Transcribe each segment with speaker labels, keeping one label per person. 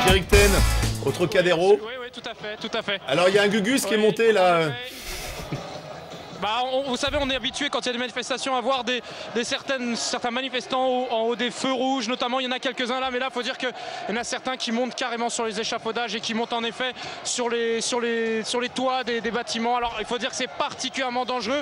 Speaker 1: Eric Ten au Trocadéro.
Speaker 2: Oui, oui, tout à fait, tout à fait.
Speaker 1: Alors il y a un Gugus qui est monté là.
Speaker 2: Bah, vous savez, on est habitué quand il y a des manifestations à voir certains manifestants en haut des feux rouges, notamment. Il y en a quelques-uns là, mais là, il faut dire qu'il y en a certains qui montent carrément sur les échafaudages et qui montent en effet sur les toits des bâtiments. Alors, il faut dire que c'est particulièrement dangereux.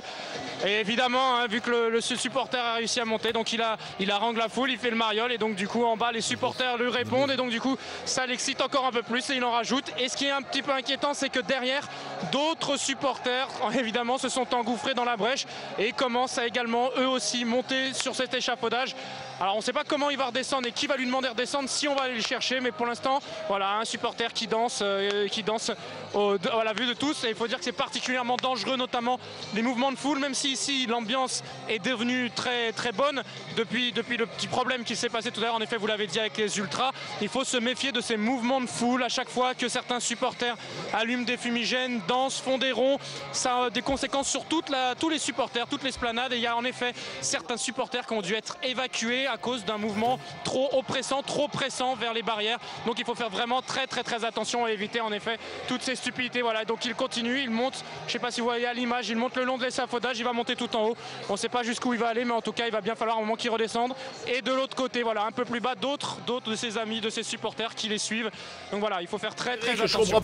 Speaker 2: Et évidemment, hein, vu que le supporter a réussi à monter, donc il harangue la foule, il fait le mariole, et donc du coup, en bas, les supporters lui répondent, et donc du coup, ça l'excite encore un peu plus, et il en rajoute. Et ce qui est un petit peu inquiétant, c'est que derrière, d'autres supporters, évidemment, se sont engouffrés dans la brèche et commencent à également eux aussi monter sur cet échafaudage. Alors on ne sait pas comment il va redescendre et qui va lui demander de redescendre, si on va aller le chercher, mais pour l'instant voilà, un supporter qui danse à la vue de tous, et il faut dire que c'est particulièrement dangereux, notamment les mouvements de foule, même si ici l'ambiance est devenue très très bonne depuis le petit problème qui s'est passé tout à l'heure. En effet, vous l'avez dit, avec les ultras, il faut se méfier de ces mouvements de foule à chaque fois que certains supporters allument des fumigènes, dansent, font des ronds. Ça a des conséquences sur tous les supporters, toutes les esplanades, et il y a en effet certains supporters qui ont dû être évacués à cause d'un mouvement trop oppressant, trop pressant vers les barrières. Donc il faut faire vraiment très très très attention à éviter en effet toutes ces stupidités. Voilà, donc il continue, il monte, je ne sais pas si vous voyez à l'image, il monte le long de l'échafaudage, il va monter tout en haut. On ne sait pas jusqu'où il va aller, mais en tout cas il va bien falloir un moment qu'il redescende. Et de l'autre côté, voilà, un peu plus bas, d'autres de ses amis, de ses supporters qui les suivent. Donc voilà, il faut faire très très attention.